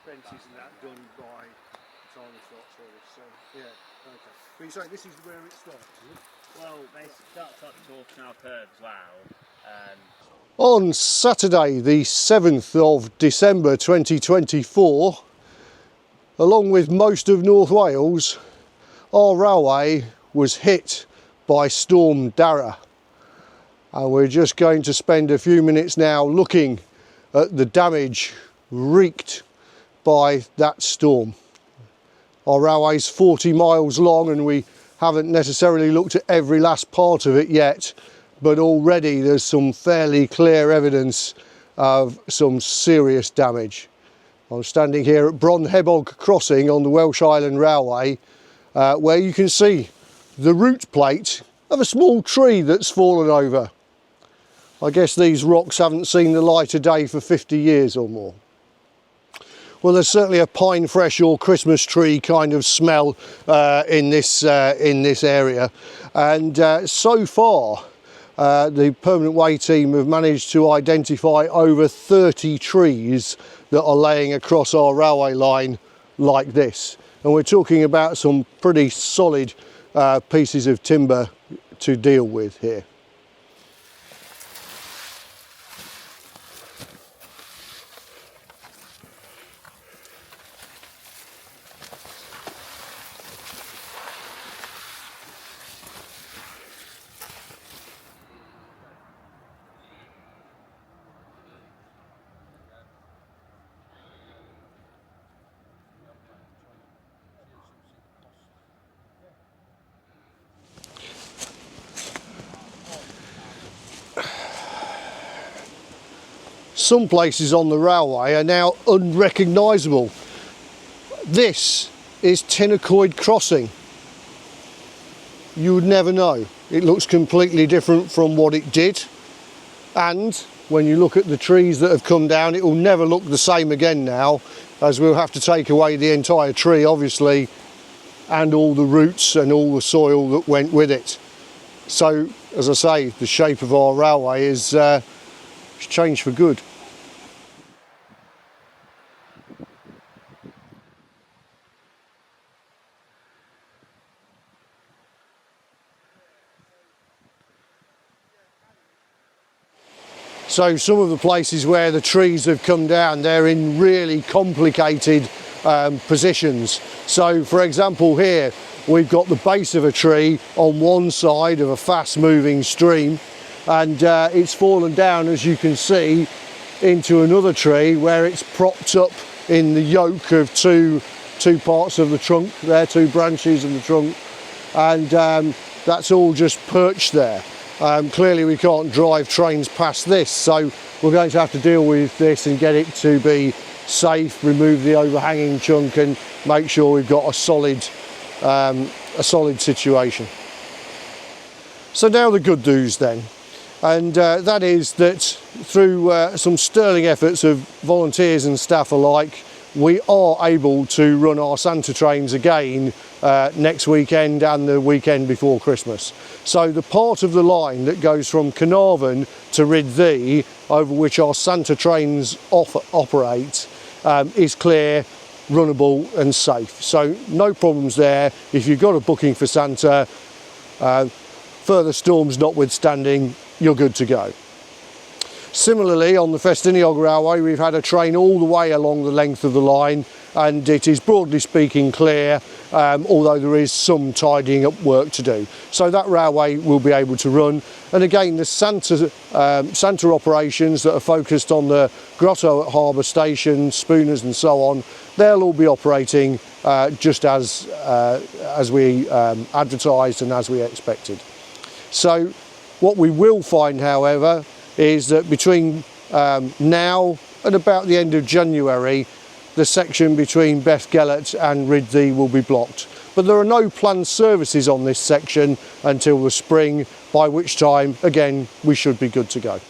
Fences and that done by tiny slots for us, so yeah, okay. But you say this is where it starts, is it? Well, they start up to Canal Curve as well. On Saturday the 7th of December 2024, along with most of North Wales, our railway was hit by Storm Darragh. And we're just going to spend a few minutes now looking at the damage wreaked by that storm. Our railway's 40 miles long and we haven't necessarily looked at every last part of it yet, but already there's some fairly clear evidence of some serious damage. I'm standing here at Bronhebog crossing on the Welsh Highland Railway, where you can see the root plate of a small tree that's fallen over. I guess these rocks haven't seen the light of day for 50 years or more. Well, there's certainly a pine fresh or Christmas tree kind of smell in this area, and so far the Permanent Way team have managed to identify over 30 trees that are laying across our railway line like this, and we're talking about some pretty solid pieces of timber to deal with here. Some places on the railway are now unrecognisable. This is Tinnacoid Crossing. You would never know. It looks completely different from what it did, and when you look at the trees that have come down, it will never look the same again now, as we'll have to take away the entire tree obviously, and all the roots and all the soil that went with it. So as I say, the shape of our railway is changed for good. So some of the places where the trees have come down, they're in really complicated positions. So for example here, we've got the base of a tree on one side of a fast moving stream, and it's fallen down, as you can see, into another tree where it's propped up in the yoke of two parts of the trunk. There, two branches of the trunk, and that's all just perched there. Clearly we can't drive trains past this, so we're going to have to deal with this and get it to be safe, remove the overhanging chunk and make sure we've got a solid situation. So now the good news then, and that is that through some sterling efforts of volunteers and staff alike, we are able to run our Santa trains again next weekend and the weekend before Christmas. So the part of the line that goes from Carnarvon to Rhyddi, over which our Santa trains operate, is clear, runnable and safe. So no problems there. If you've got a booking for Santa, further storms notwithstanding, you're good to go. Similarly, on the Ffestiniog railway, we've had a train all the way along the length of the line, and it is broadly speaking clear, although there is some tidying up work to do. So that railway will be able to run. And again, the Santa operations that are focused on the grotto at Harbour Station, Spooners and so on, they'll all be operating just as we advertised and as we expected. So what we will find, however, is that between now and about the end of January, the section between Bethgelert and Rhyddi will be blocked. But there are no planned services on this section until the spring, by which time, again, we should be good to go.